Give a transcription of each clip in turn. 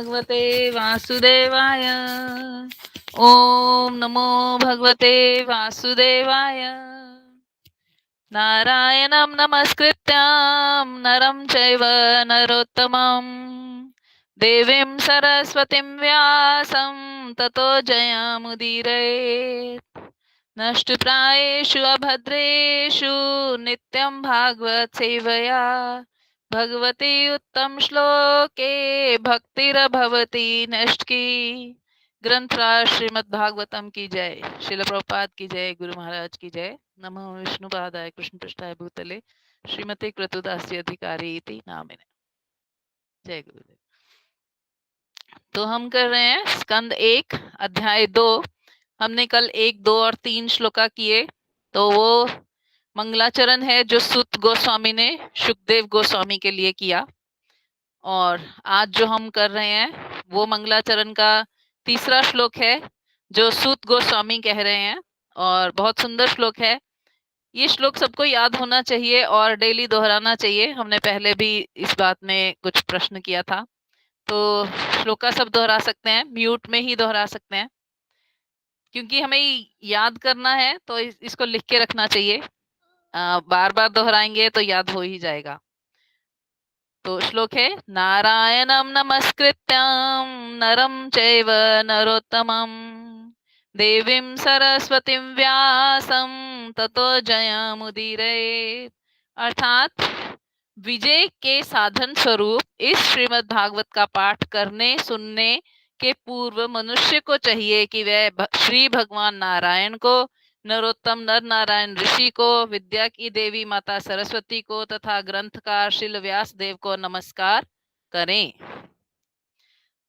भगवते वासुदेवाय। ओम नमो भगवते वासुदेवाय। नारायणं नमस्कृत्यां नरं चैव नरोत्तमं देवीं सरस्वतीं व्यासं ततो जयमुदीरयेत्। नष्टप्रायेषु अभद्रेषु नित्यं भागवत सेवया भगवती उत्तम श्लोके भक्तिरभवती नष्ट की। ग्रंथराज श्रीमद् भागवतम की जय। श्रील प्रभुपाद की जय। गुरु महाराज की जय। नमो विष्णुपादाय कृष्ण पृष्ठाय भूतले श्रीमते क्रतुदासी अधिकारी इति नामिने। जय गुरुदेव। तो हम कर रहे हैं स्कंद 1 अध्याय 2। हमने कल 1, 2 और 3 श्लोका किए। तो वो मंगलाचरण है जो सूत गोस्वामी ने सुखदेव गोस्वामी के लिए किया। और आज जो हम कर रहे हैं वो मंगलाचरण का तीसरा श्लोक है जो सूत गोस्वामी कह रहे हैं। और बहुत सुंदर श्लोक है। ये श्लोक सबको याद होना चाहिए और डेली दोहराना चाहिए। हमने पहले भी इस बात में कुछ प्रश्न किया था। तो श्लोक का सब दोहरा सकते हैं, म्यूट में ही दोहरा सकते हैं, क्योंकि हमें याद करना है तो इसको लिख के रखना चाहिए। बार बार दोहराएंगे तो याद हो ही जाएगा। तो श्लोक है नारायणं नमस्कृत्यं नरं चैव नरोत्तमं देवीं सरस्वतीं व्यासं ततो जयमुदीरयेत्। अर्थात विजय के साधन स्वरूप इस श्रीमद् भागवत का पाठ करने सुनने के पूर्व मनुष्य को चाहिए कि वह श्री भगवान नारायण को, नरोत्तम नर नारायण ऋषि को, विद्या की देवी माता सरस्वती को तथा ग्रंथकार श्रील व्यास देव को नमस्कार करें।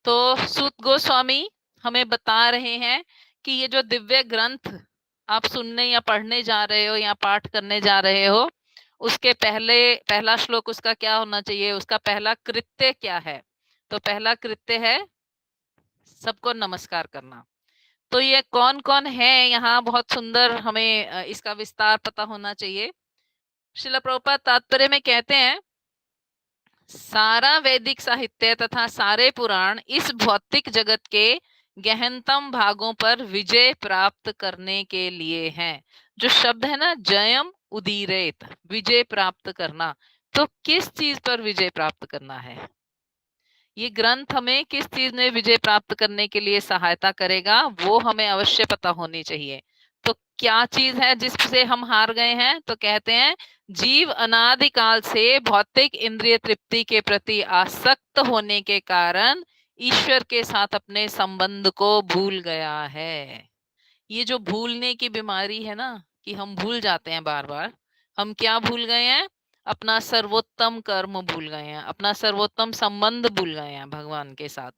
तो सूत गोस्वामी हमें बता रहे हैं कि ये जो दिव्य ग्रंथ आप सुनने या पढ़ने जा रहे हो या पाठ करने जा रहे हो, उसके पहला श्लोक उसका क्या होना चाहिए, उसका पहला कृत्य क्या है। तो पहला कृत्य है सबको नमस्कार करना। तो ये कौन कौन है यहाँ, बहुत सुंदर हमें इसका विस्तार पता होना चाहिए। श्रील प्रभुपाद तात्पर्य में कहते हैं सारा वैदिक साहित्य तथा सारे पुराण इस भौतिक जगत के गहनतम भागों पर विजय प्राप्त करने के लिए हैं। जो शब्द है ना जयम उदीरेत, विजय प्राप्त करना, तो किस चीज पर विजय प्राप्त करना है, ये ग्रंथ हमें किस चीज में विजय प्राप्त करने के लिए सहायता करेगा, वो हमें अवश्य पता होनी चाहिए। तो क्या चीज है जिससे हम हार गए हैं, तो कहते हैं जीव अनादिकाल से भौतिक इंद्रिय तृप्ति के प्रति आसक्त होने के कारण ईश्वर के साथ अपने संबंध को भूल गया है। ये जो भूलने की बीमारी है ना, कि हम भूल जाते हैं बार बार। हम क्या भूल गए हैं, अपना सर्वोत्तम कर्म भूल गए हैं, अपना सर्वोत्तम संबंध भूल गए हैं भगवान के साथ।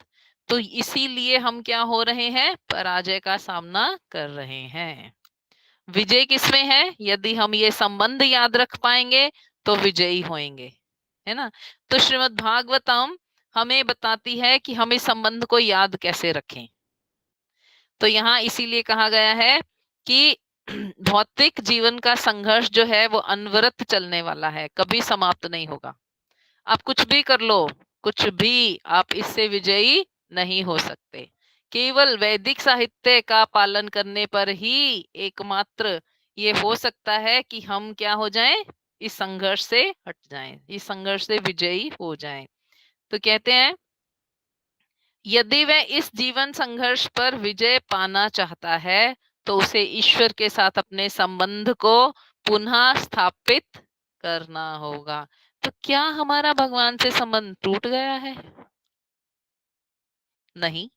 तो इसीलिए हम क्या हो रहे हैं, पराजय का सामना कर रहे हैं। विजय किसमें है, यदि हम ये संबंध याद रख पाएंगे तो विजयी होंगे, है ना। तो श्रीमद् भागवतम हमें बताती है कि हम इस संबंध को याद कैसे रखें। तो यहाँ इसीलिए कहा गया है कि भौतिक जीवन का संघर्ष जो है वो अनवरत चलने वाला है, कभी समाप्त नहीं होगा। आप कुछ भी कर लो, कुछ भी, आप इससे विजयी नहीं हो सकते। केवल वैदिक साहित्य का पालन करने पर ही एकमात्र ये हो सकता है कि हम क्या हो जाएं, इस संघर्ष से हट जाएं, इस संघर्ष से विजयी हो जाएं। तो कहते हैं यदि वह इस जीवन संघर्ष पर विजय पाना चाहता है तो उसे ईश्वर के साथ अपने संबंध को पुनः स्थापित करना होगा। तो क्या हमारा भगवान से संबंध टूट गया है? नहीं,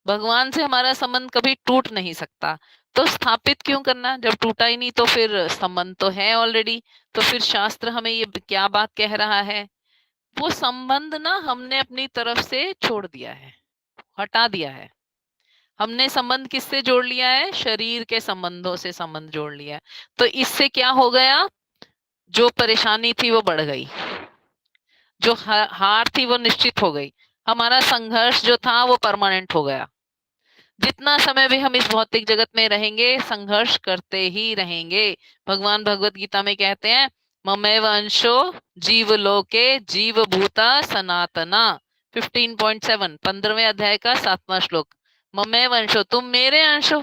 भगवान से हमारा संबंध कभी टूट नहीं सकता। तो स्थापित क्यों करना, जब टूटा ही नहीं तो फिर संबंध तो है ऑलरेडी। तो फिर शास्त्र हमें ये क्या बात कह रहा है, वो संबंध ना हमने अपनी तरफ से छोड़ दिया है, हटा दिया है। हमने संबंध किससे जोड़ लिया है, शरीर के संबंधों से संबंध जोड़ लिया है। तो इससे क्या हो गया, जो परेशानी थी वो बढ़ गई, जो हार थी वो निश्चित हो गई, हमारा संघर्ष जो था वो परमानेंट हो गया। जितना समय भी हम इस भौतिक जगत में रहेंगे संघर्ष करते ही रहेंगे। भगवान भगवत गीता में कहते हैं ममेव अंशो जीव लोके जीव भूता सनातना। 15.7 15वें अध्याय का 7वां श्लोक। ममे वंशो, तुम मेरे अंश हो।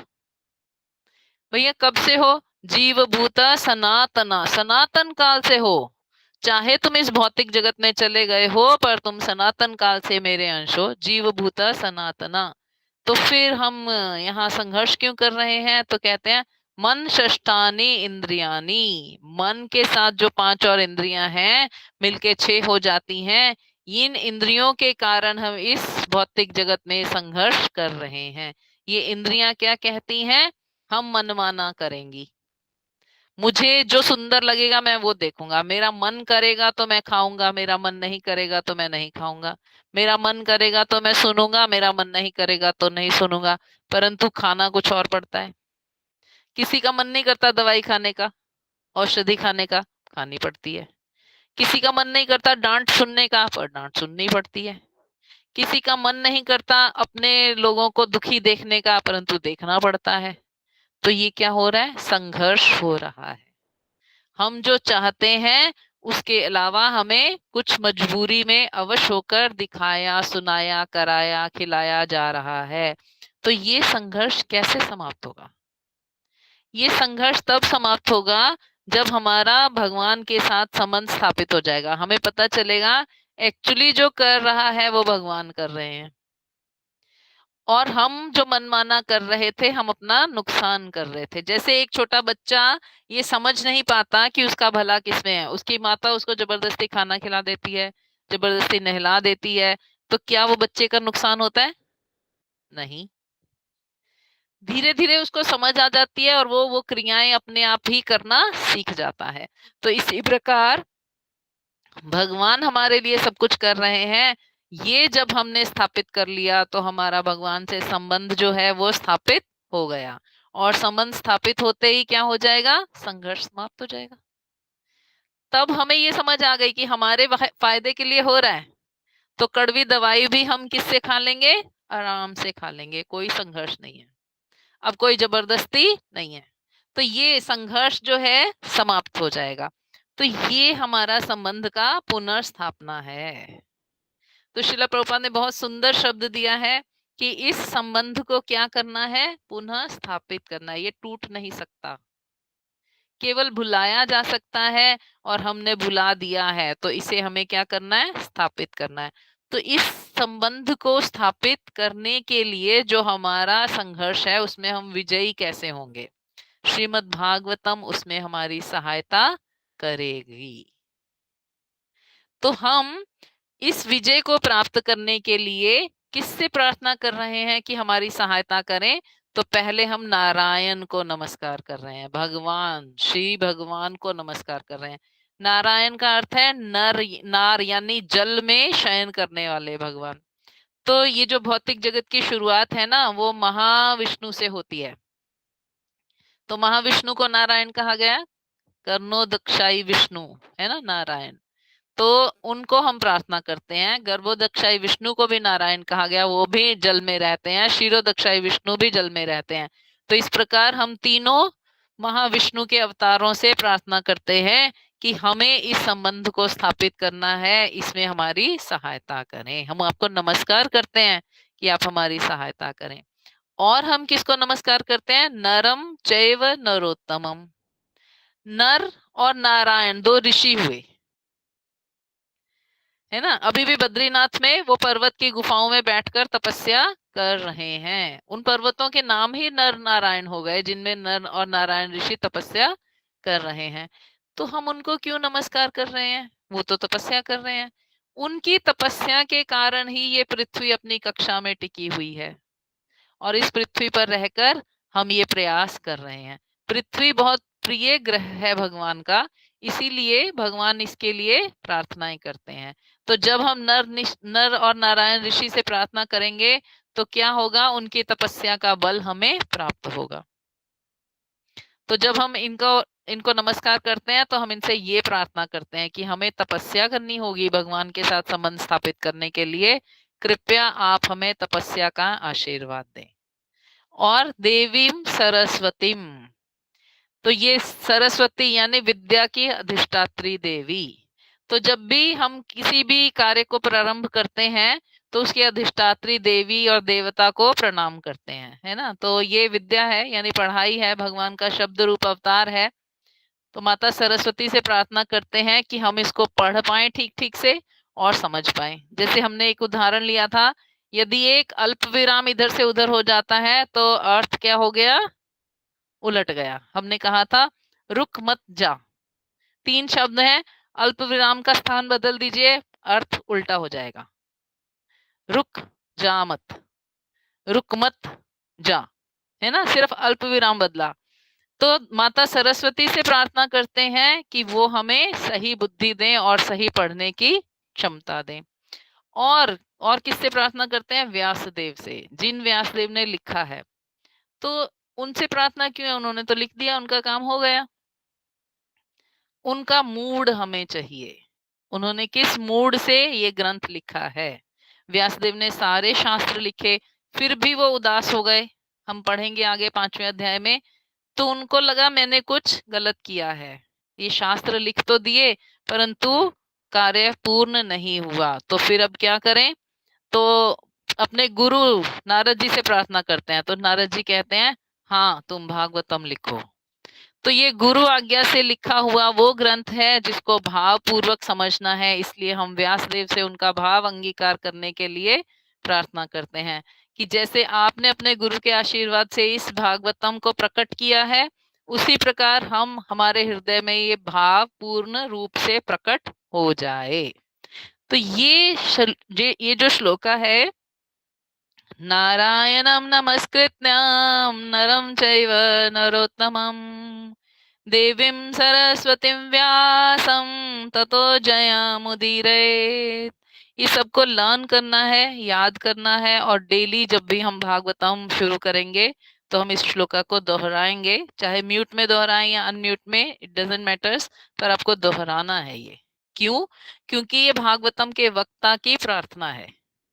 भैया कब से हो? जीव भूता सनातना, सनातन काल से हो। चाहे तुम इस भौतिक जगत में चले गए हो, पर तुम सनातन काल से मेरे अंश हो। जीव भूता सनातना। तो फिर हम यहाँ संघर्ष क्यों कर रहे हैं? तो कहते हैं मन षष्ठानी इंद्रियानी, मन के साथ जो 5 और इंद्रियां हैं मिलके 6 हो जाती हैं। इन इंद्रियों के कारण हम इस भौतिक जगत में संघर्ष कर रहे हैं। ये इंद्रियां क्या कहती हैं? हम मनमाना करेंगी। मुझे जो सुंदर लगेगा मैं वो देखूंगा। मेरा मन करेगा तो मैं खाऊंगा, मेरा मन नहीं करेगा तो मैं नहीं खाऊंगा। मेरा मन करेगा तो मैं सुनूंगा, मेरा मन नहीं करेगा तो नहीं सुनूंगा। परंतु खाना कुछ और पड़ता है। किसी का मन नहीं करता दवाई खाने का, औषधि खाने का, खानी पड़ती है। किसी का मन नहीं करता डांट सुनने का, पर डांट सुननी पड़ती है। किसी का मन नहीं करता अपने लोगों को दुखी देखने का, परंतु देखना पड़ता है। तो ये क्या हो रहा है? संघर्ष हो रहा है। हम जो चाहते हैं उसके अलावा हमें कुछ मजबूरी में अवश्य होकर दिखाया, सुनाया, कराया, खिलाया जा रहा है। तो ये संघर्ष कैसे समाप्त होगा? ये संघर्ष तब समाप्त होगा जब हमारा भगवान के साथ संबंध स्थापित हो जाएगा। हमें पता चलेगा एक्चुअली जो कर रहा है वो भगवान कर रहे हैं, और हम जो मनमाना कर रहे थे, हम अपना नुकसान कर रहे थे। जैसे एक छोटा बच्चा ये समझ नहीं पाता कि उसका भला किसमें है। उसकी माता उसको जबरदस्ती खाना खिला देती है, जबरदस्ती नहला देती है, तो क्या वो बच्चे का नुकसान होता है? नहीं। धीरे धीरे उसको समझ आ जाती है और वो क्रियाएं अपने आप ही करना सीख जाता है। तो इसी प्रकार भगवान हमारे लिए सब कुछ कर रहे हैं। ये जब हमने स्थापित कर लिया तो हमारा भगवान से संबंध जो है वो स्थापित हो गया, और संबंध स्थापित होते ही क्या हो जाएगा? संघर्ष समाप्त हो जाएगा। तब हमें ये समझ आ गई कि हमारे फायदे के लिए हो रहा है। तो कड़वी दवाई भी हम किससे खा लेंगे? आराम से खा लेंगे, कोई संघर्ष नहीं है। अब कोई जबरदस्ती नहीं है। तो ये संघर्ष जो है समाप्त हो जाएगा। तो ये हमारा संबंध का पुनर्स्थापना है। तो श्रील प्रभुपाद ने बहुत सुंदर शब्द दिया है कि इस संबंध को क्या करना है? पुनः स्थापित करना है। ये टूट नहीं सकता, केवल भुलाया जा सकता है, और हमने भुला दिया है। तो इसे हमें क्या करना है? स्थापित करना है। तो इस संबंध को स्थापित करने के लिए जो हमारा संघर्ष है उसमें हम विजयी कैसे होंगे? श्रीमद् भागवतम उसमें हमारी सहायता करेगी। तो हम इस विजय को प्राप्त करने के लिए किससे प्रार्थना कर रहे हैं कि हमारी सहायता करें? तो पहले हम नारायण को नमस्कार कर रहे हैं, भगवान श्री भगवान को नमस्कार कर रहे हैं। नारायण का अर्थ है नर, नार यानी जल में शयन करने वाले भगवान। तो ये जो भौतिक जगत की शुरुआत है ना, वो महाविष्णु से होती है। तो महाविष्णु को नारायण कहा गया। कर्णोदक्षाई विष्णु है ना नारायण। तो उनको हम प्रार्थना करते हैं। गर्भोदक्षाई विष्णु को भी नारायण कहा गया, वो भी जल में रहते हैं। क्षीरोदक्षाई विष्णु भी जल में रहते हैं। तो इस प्रकार हम तीनों महाविष्णु के अवतारों से प्रार्थना करते हैं कि हमें इस संबंध को स्थापित करना है, इसमें हमारी सहायता करें। हम आपको नमस्कार करते हैं कि आप हमारी सहायता करें। और हम किसको नमस्कार करते हैं? नरम चैव नरोत्तमम। नर और नारायण दो ऋषि हुए, है ना। अभी भी बद्रीनाथ में वो पर्वत की गुफाओं में बैठकर तपस्या कर रहे हैं। उन पर्वतों के नाम ही नर नारायण हो गए, जिनमें नर और नारायण ऋषि तपस्या कर रहे हैं। तो हम उनको क्यों नमस्कार कर रहे हैं? वो तो तपस्या कर रहे हैं। उनकी तपस्या के कारण ही ये पृथ्वी अपनी कक्षा में टिकी हुई है, और इस पृथ्वी पर रहकर हम ये प्रयास कर रहे हैं। पृथ्वी बहुत प्रिय ग्रह है भगवान का, इसीलिए भगवान इसके लिए प्रार्थनाएं करते हैं। तो जब हम नर और नारायण ऋषि से प्रार्थना करेंगे तो क्या होगा? उनकी तपस्या का बल हमें प्राप्त होगा। तो जब हम इनको नमस्कार करते हैं तो हम इनसे ये प्रार्थना करते हैं कि हमें तपस्या करनी होगी भगवान के साथ संबंध स्थापित करने के लिए। कृपया आप हमें तपस्या का आशीर्वाद दें। और देवीम सरस्वतीम, तो ये सरस्वती यानी विद्या की अधिष्ठात्री देवी। तो जब भी हम किसी भी कार्य को प्रारंभ करते हैं तो उसकी अधिष्ठात्री देवी और देवता को प्रणाम करते हैं, है ना। तो ये विद्या है, यानी पढ़ाई है, भगवान का शब्द रूप अवतार है। तो माता सरस्वती से प्रार्थना करते हैं कि हम इसको पढ़ पाएं ठीक ठीक से और समझ पाएं। जैसे हमने एक उदाहरण लिया था, यदि एक अल्प विराम इधर से उधर हो जाता है तो अर्थ क्या हो गया, उलट गया। हमने कहा था रुक मत जा, 3 शब्द हैं, अल्प विराम का स्थान बदल दीजिए, अर्थ उल्टा हो जाएगा। रुक जा मत, रुक मत जा, है ना, सिर्फ अल्प विराम बदला। तो माता सरस्वती से प्रार्थना करते हैं कि वो हमें सही बुद्धि दें और सही पढ़ने की क्षमता दें। और किससे प्रार्थना करते हैं, व्यासदेव से, जिन व्यासदेव ने लिखा है। तो उनसे प्रार्थना क्यों है, उन्होंने तो लिख दिया, उनका काम हो गया। उनका मूड हमें चाहिए, उन्होंने किस मूड से ये ग्रंथ लिखा है। व्यासदेव ने सारे शास्त्र लिखे, फिर भी वो उदास हो गए। हम पढ़ेंगे आगे 5वें अध्याय में। तो उनको लगा मैंने कुछ गलत किया है, ये शास्त्र लिख तो दिए परंतु कार्य पूर्ण नहीं हुआ। तो फिर अब क्या करें, तो अपने गुरु नारद जी से प्रार्थना करते हैं। तो नारद जी कहते हैं हाँ तुम भागवतम लिखो। तो ये गुरु आज्ञा से लिखा हुआ वो ग्रंथ है जिसको भाव पूर्वक समझना है, इसलिए हम व्यासदेव से उनका भाव अंगीकार करने के लिए प्रार्थना करते हैं कि जैसे आपने अपने गुरु के आशीर्वाद से इस भागवतम को प्रकट किया है, उसी प्रकार हम हमारे हृदय में ये भाव पूर्ण रूप से प्रकट हो जाए। तो ये जो श्लोका है, नारायणं नमस्कृत्यं नरं चैव नरोत्तमं देवीं सरस्वतीं व्यासं ततो जयमुदीरयेत्। ये सबको लर्न करना है, याद करना है, और डेली जब भी हम भागवतम शुरू करेंगे तो हम इस श्लोका को दोहराएंगे, चाहे म्यूट में दोहराएं या अनम्यूट में, इट डजंट मैटर्स, पर आपको दोहराना है ये। क्यों? क्योंकि ये भागवतम के वक्ता की प्रार्थना है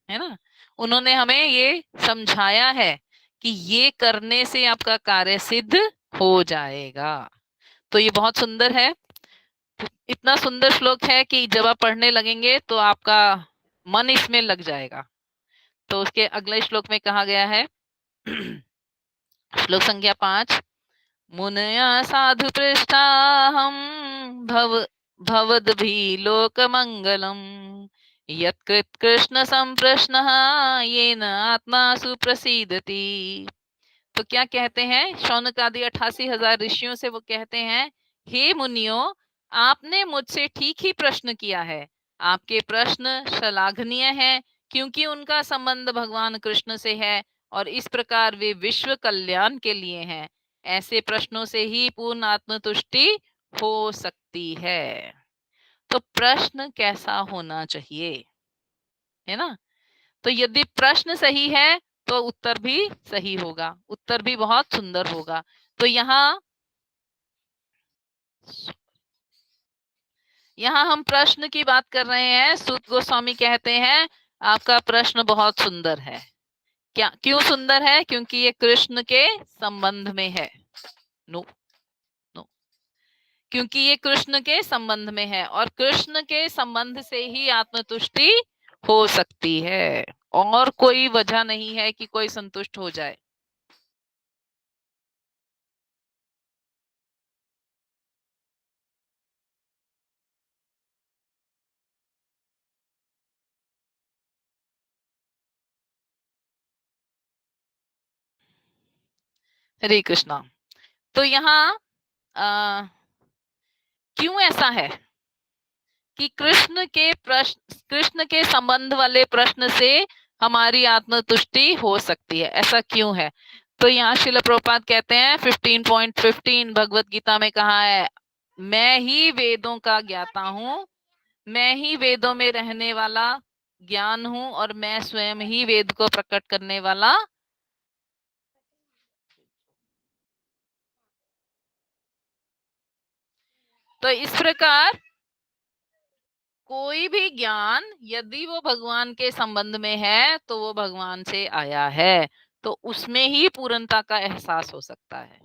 ना। उन्होंने हमें ये समझाया है कि ये करने से आपका कार्य सिद्ध हो जाएगा। तो ये बहुत सुंदर है, इतना सुंदर श्लोक है कि जब आप पढ़ने लगेंगे तो आपका मन इसमें लग जाएगा। तो उसके अगले श्लोक में कहा गया है श्लोक संख्या 5, मुनया साधु पृष्ठाहम भव भवद्भि लोकमंगलम यत्कृत कृष्ण संप्रश्नः येन आत्मा सुप्रसीदति। तो क्या कहते हैं, शौनक आदि 88,000 ऋषियों से वो कहते हैं, हे मुनियों, आपने मुझसे ठीक ही प्रश्न किया है। आपके प्रश्न श्लाघनीय हैं, क्योंकि उनका संबंध भगवान कृष्ण से है और इस प्रकार वे विश्व कल्याण के लिए हैं। ऐसे प्रश्नों से ही पूर्ण आत्मतुष्टि हो सकती है। तो प्रश्न कैसा होना चाहिए, है ना। तो यदि प्रश्न सही है तो उत्तर भी सही होगा, उत्तर भी बहुत सुंदर होगा। तो यहाँ हम प्रश्न की बात कर रहे हैं। सूत गोस्वामी कहते हैं आपका प्रश्न बहुत सुंदर है। क्या, क्यों सुंदर है? क्योंकि ये कृष्ण के संबंध में है। नो नो, क्योंकि ये कृष्ण के संबंध में है और कृष्ण के संबंध से ही आत्मतुष्टि हो सकती है, और कोई वजह नहीं है कि कोई संतुष्ट हो जाए। हरे कृष्णा। तो यहाँ क्यों ऐसा है कि कृष्ण के संबंध वाले प्रश्न से हमारी आत्मतुष्टि हो सकती है, ऐसा क्यों है? तो यहाँ श्रील प्रभुपाद कहते हैं 15.15 भगवत गीता में कहा है, मैं ही वेदों का ज्ञाता हूँ, मैं ही वेदों में रहने वाला ज्ञान हूँ और मैं स्वयं ही वेद को प्रकट करने वाला। तो इस प्रकार कोई भी ज्ञान यदि वो भगवान के संबंध में है तो वो भगवान से आया है, तो उसमें ही पूर्णता का एहसास हो सकता है।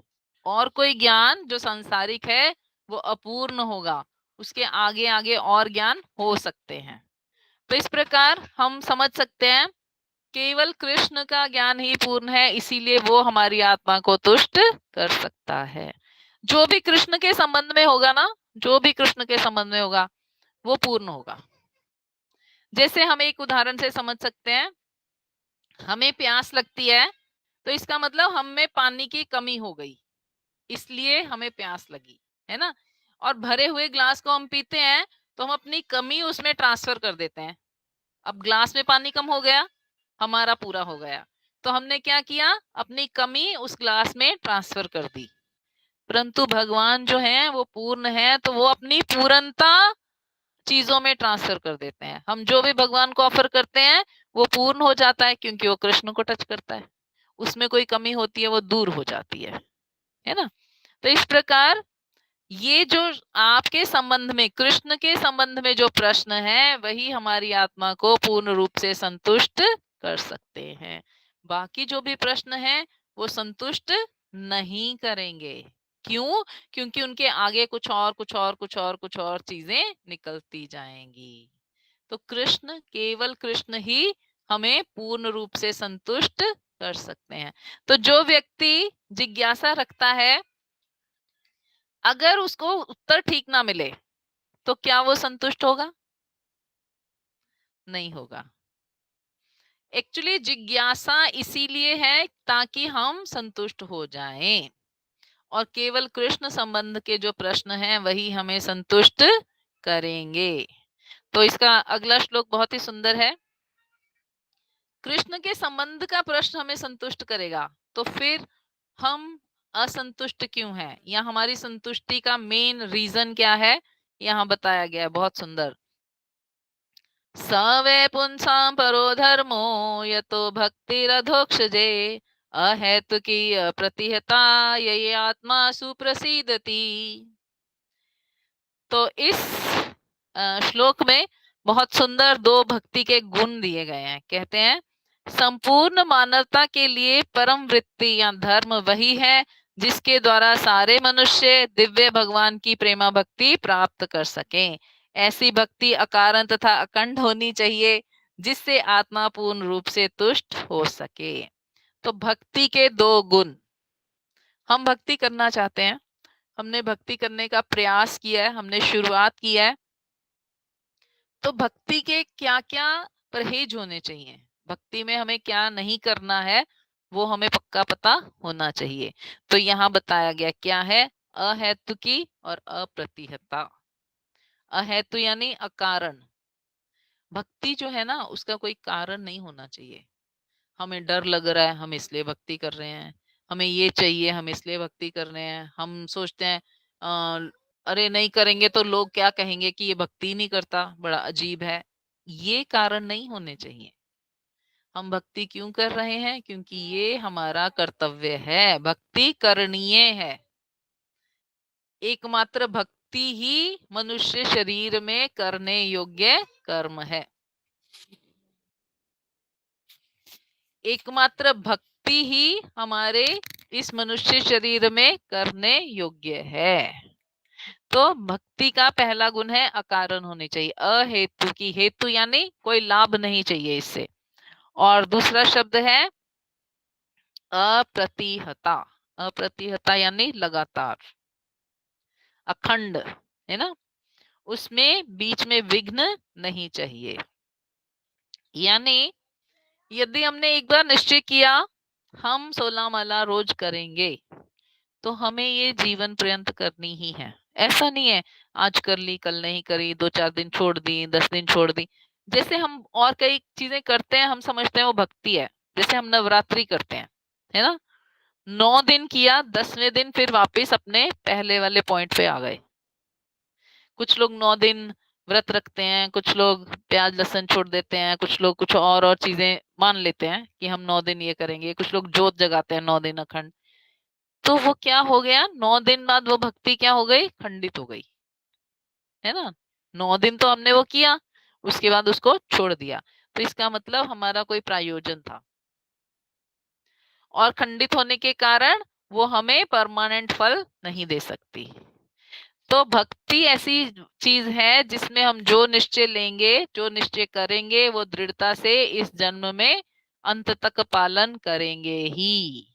और कोई ज्ञान जो सांसारिक है वो अपूर्ण होगा, उसके आगे आगे और ज्ञान हो सकते हैं। तो इस प्रकार हम समझ सकते हैं केवल कृष्ण का ज्ञान ही पूर्ण है, इसीलिए वो हमारी आत्मा को तुष्ट कर सकता है। जो भी कृष्ण के संबंध में होगा ना, जो भी कृष्ण के संबंध में होगा वो पूर्ण होगा। जैसे हम एक उदाहरण से समझ सकते हैं, हमें प्यास लगती है तो इसका मतलब हम में पानी की कमी हो गई, इसलिए हमें प्यास लगी, है ना। और भरे हुए ग्लास को हम पीते हैं तो हम अपनी कमी उसमें ट्रांसफर कर देते हैं। अब ग्लास में पानी कम हो गया, हमारा पूरा हो गया, तो हमने क्या किया, अपनी कमी उस ग्लास में ट्रांसफर कर दी। परंतु भगवान जो है वो पूर्ण है, तो वो अपनी पूर्णता चीजों में ट्रांसफर कर देते हैं। हम जो भी भगवान को ऑफर करते हैं वो पूर्ण हो जाता है, क्योंकि वो कृष्ण को टच करता है। उसमें कोई कमी होती है वो दूर हो जाती है ना। तो इस प्रकार ये जो आपके संबंध में, कृष्ण के संबंध में जो प्रश्न है, वही हमारी आत्मा को पूर्ण रूप से संतुष्ट कर सकते हैं। बाकी जो भी प्रश्न है वो संतुष्ट नहीं करेंगे। क्यों? क्योंकि उनके आगे कुछ और कुछ और कुछ और कुछ और चीजें निकलती जाएंगी। तो कृष्ण, केवल कृष्ण ही हमें पूर्ण रूप से संतुष्ट कर सकते हैं। तो जो व्यक्ति जिज्ञासा रखता है, अगर उसको उत्तर ठीक ना मिले तो क्या वो संतुष्ट होगा? नहीं होगा। एक्चुअली जिज्ञासा इसीलिए है ताकि हम संतुष्ट हो जाएं, और केवल कृष्ण संबंध के जो प्रश्न हैं वही हमें संतुष्ट करेंगे। तो इसका अगला श्लोक बहुत ही सुंदर है। कृष्ण के संबंध का प्रश्न हमें संतुष्ट करेगा, तो फिर हम असंतुष्ट क्यों हैं, या हमारी संतुष्टि का मेन रीजन क्या है, यहाँ बताया गया है बहुत सुंदर। स वै पुंसां परो धर्मो यतो भक्तिरधोक्षजे अहेतुकी प्रतिहता ये आत्मा सुप्रसीदति। तो इस श्लोक में बहुत सुंदर दो भक्ति के गुण दिए गए हैं। कहते हैं संपूर्ण मानवता के लिए परम वृत्ति या धर्म वही है जिसके द्वारा सारे मनुष्य दिव्य भगवान की प्रेमा भक्ति प्राप्त कर सकें। ऐसी भक्ति अकारण तथा अखंड होनी चाहिए जिससे आत्मा पूर्ण रूप से तुष्ट हो सके। तो भक्ति के दो गुण, हम भक्ति करना चाहते हैं, हमने भक्ति करने का प्रयास किया है, हमने शुरुआत किया है, तो भक्ति के क्या क्या परहेज होने चाहिए, भक्ति में हमें क्या नहीं करना है, वो हमें पक्का पता होना चाहिए। तो यहाँ बताया गया क्या है, अहेतुकी और अप्रतिहता। अहेतु यानी अकारण। भक्ति जो है ना उसका कोई कारण नहीं होना चाहिए। हमें डर लग रहा है हम इसलिए भक्ति कर रहे हैं, हमें ये चाहिए हम इसलिए भक्ति कर रहे हैं, हम सोचते हैं अरे नहीं करेंगे तो लोग क्या कहेंगे कि ये भक्ति नहीं करता, बड़ा अजीब है। ये कारण नहीं होने चाहिए। हम भक्ति क्यों कर रहे हैं? क्योंकि ये हमारा कर्तव्य है, भक्ति करणीय है। एकमात्र भक्ति ही मनुष्य शरीर में करने योग्य कर्म है। एकमात्र भक्ति ही हमारे इस मनुष्य शरीर में करने योग्य है। तो भक्ति का पहला गुण है अकारण होनी चाहिए, अहेतु की, हेतु यानी कोई लाभ नहीं चाहिए इससे। और दूसरा शब्द है अप्रतिहता। अप्रतिहता यानी लगातार, अखंड, है ना, उसमें बीच में विघ्न नहीं चाहिए। यानी यदि हमने एक बार निश्चय किया हम 16 माला रोज करेंगे, तो हमें ये जीवन पर्यंत करनी ही है। ऐसा नहीं है आज कर ली कल नहीं करी, 2-4 दिन छोड़ दी, 10 दिन छोड़ दी। जैसे हम और कई चीजें करते हैं हम समझते हैं वो भक्ति है। जैसे हम नवरात्रि करते हैं, है ना, 9 दिन किया, 10वें दिन फिर वापस अपने पहले वाले पॉइंट पे आ गए। कुछ लोग 9 दिन व्रत रखते हैं, कुछ लोग प्याज लहसुन छोड़ देते हैं, कुछ लोग कुछ और चीजें मान लेते हैं कि हम 9 दिन ये करेंगे, कुछ लोग जोत जगाते हैं 9 दिन अखंड। तो वो क्या हो गया, 9 दिन बाद वो भक्ति क्या हो गई, खंडित हो गई, है ना। 9 दिन तो हमने वो किया, उसके बाद उसको छोड़ दिया, तो इसका मतलब हमारा कोई प्रायोजन था, और खंडित होने के कारण वो हमें परमानेंट फल नहीं दे सकती। तो भक्ति ऐसी चीज है जिसमें हम जो निश्चय लेंगे, जो निश्चय करेंगे, वो दृढ़ता से इस जन्म में अंत तक पालन करेंगे ही।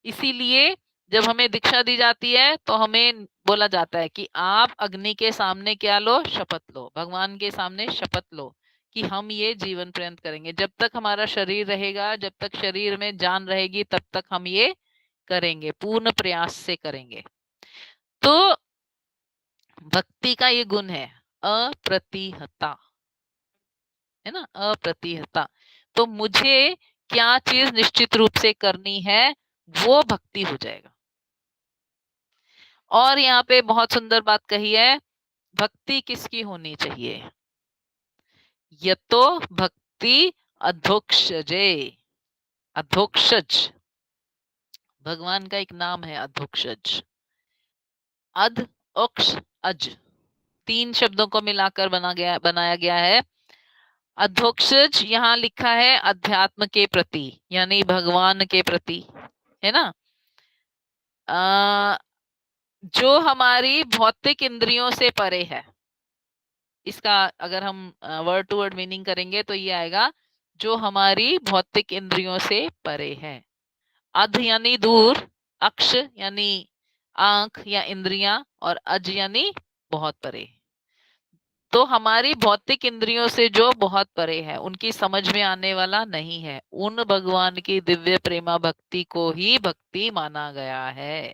इसीलिए जब हमें दीक्षा दी जाती है तो हमें बोला जाता है कि आप अग्नि के सामने क्या लो, शपथ लो, भगवान के सामने शपथ लो कि हम ये जीवन पर्यंत करेंगे। जब तक हमारा शरीर रहेगा, जब तक शरीर में जान रहेगी, तब तक हम ये करेंगे, पूर्ण प्रयास से करेंगे। तो भक्ति का ये गुण है अप्रतिहता, है ना, अप्रतिहता। तो मुझे क्या चीज निश्चित रूप से करनी है, वो भक्ति हो जाएगा। और यहाँ पे बहुत सुंदर बात कही है, भक्ति किसकी होनी चाहिए? यतो भक्ति अधोक्षजे, अधोक्षज भगवान का एक नाम है, अधोक्षज। अध, ओक्ष, अज, 3 शब्दों को मिलाकर बनाया गया है। अधोक्षज यहाँ लिखा है अध्यात्म के प्रति, यानी भगवान के प्रति, है ना। जो हमारी भौतिक इंद्रियों से परे है। इसका अगर हम वर्ड टू वर्ड मीनिंग करेंगे तो ये आएगा, जो हमारी भौतिक इंद्रियों से परे है। अध यानी दूर, अक्ष यानी आंख या इंद्रियां, और अज यानी बहुत परे। तो हमारी भौतिक इंद्रियों से जो बहुत परे है, उनकी समझ में आने वाला नहीं है, उन भगवान की दिव्य प्रेमा भक्ति को ही भक्ति माना गया है।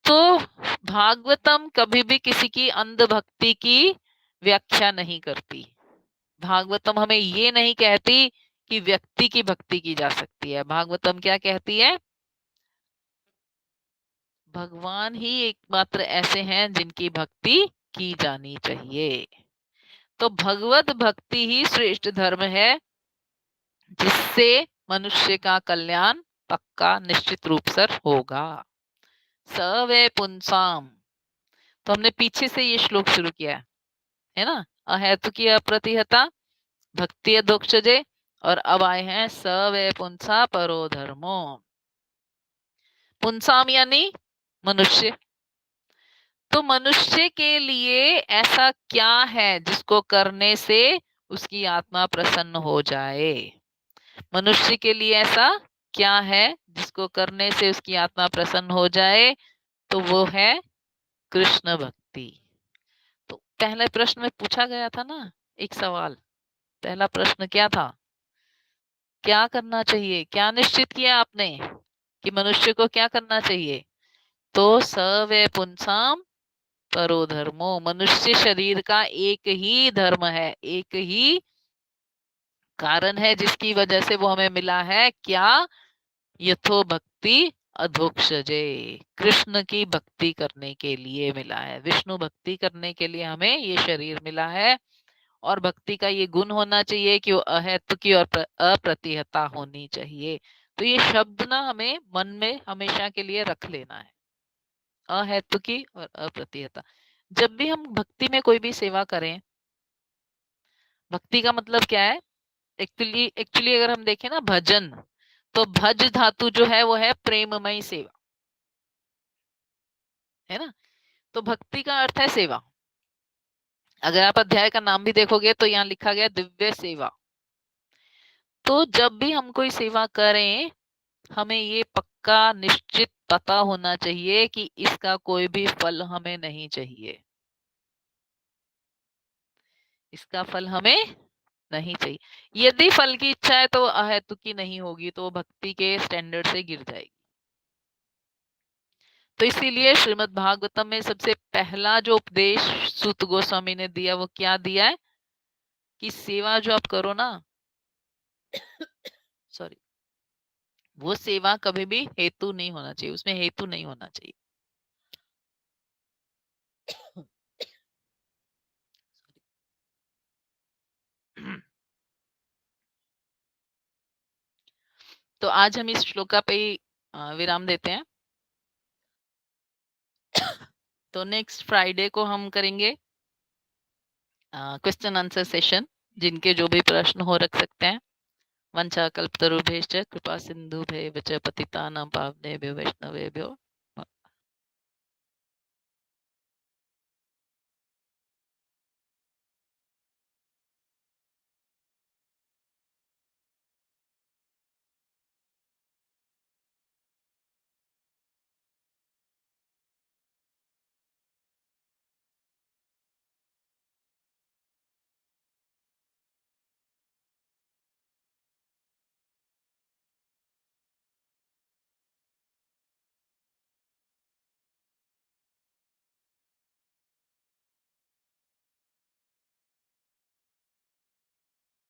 तो भागवतम कभी भी किसी की अंध भक्ति की व्याख्या नहीं करती। भागवतम हमें ये नहीं कहती कि व्यक्ति की भक्ति की जा सकती है। भागवतम क्या कहती है? भगवान ही एकमात्र ऐसे हैं जिनकी भक्ति की जानी चाहिए। तो भगवत भक्ति ही श्रेष्ठ धर्म है, जिससे मनुष्य का कल्याण पक्का निश्चित रूप से होगा। सवे पुंसाम, तो हमने पीछे से ये श्लोक शुरू किया है ना, अहेतु की अप्रतिहता, भक्ति अधोक्षजे, और अब आए हैं सवे पुंसा परो धर्मो। पुंसाम यानी मनुष्य। तो मनुष्य के लिए ऐसा क्या है जिसको करने से उसकी आत्मा प्रसन्न हो जाए? मनुष्य के लिए ऐसा क्या है जिसको करने से उसकी आत्मा प्रसन्न हो जाए? तो वो है कृष्ण भक्ति। तो पहले प्रश्न में पूछा गया था ना एक सवाल, पहला प्रश्न क्या था? क्या करना चाहिए? क्या निश्चित किया आपने कि मनुष्य को क्या करना चाहिए? तो सवे पुंसाम परो धर्मो, मनुष्य शरीर का एक ही धर्म है, एक ही कारण है जिसकी वजह से वो हमें मिला है। क्या? यथो भक्ति अधोक्षजे, कृष्ण की भक्ति करने के लिए मिला है, विष्णु भक्ति करने के लिए हमें ये शरीर मिला है। और भक्ति का ये गुण होना चाहिए कि वो अहेतु की और अप्रतिहता होनी चाहिए। तो ये शब्द ना हमें मन में हमेशा के लिए रख लेना है, अहेतु की और अप्रतिहता। जब भी हम भक्ति में कोई भी सेवा करें, भक्ति का मतलब क्या है? एक्चुअली एक्चुअली अगर हम देखें ना भजन, तो भज धातु जो है वो है प्रेममय सेवा, है ना। तो भक्ति का अर्थ है सेवा। अगर आप अध्याय का नाम भी देखोगे तो यहाँ लिखा गया दिव्य सेवा। तो जब भी हम कोई सेवा करें, हमें ये पक्का निश्चित पता होना चाहिए कि इसका कोई भी फल हमें नहीं चाहिए, इसका फल हमें नहीं चाहिए। यदि फल की इच्छा है तो अहेतुकी नहीं होगी, तो भक्ति के स्टैंडर्ड से गिर जाएगी। तो इसीलिए श्रीमद् भागवतम में सबसे पहला जो उपदेश सूत गोस्वामी ने दिया, वो क्या दिया है कि सेवा जो आप करो ना, सॉरी, वो सेवा कभी भी हेतु नहीं होना चाहिए, उसमें हेतु नहीं होना चाहिए। तो आज हम इस श्लोका पे ही विराम देते हैं। तो नेक्स्ट फ्राइडे को हम करेंगे क्वेश्चन आंसर सेशन, जिनके जो भी प्रश्न हो रख सकते हैं। वंशा कल्पतरुभ्यश्च कृपा सिंधुभ्यश्च पतितानां पावनेभ्यो वैष्णवेभ्यो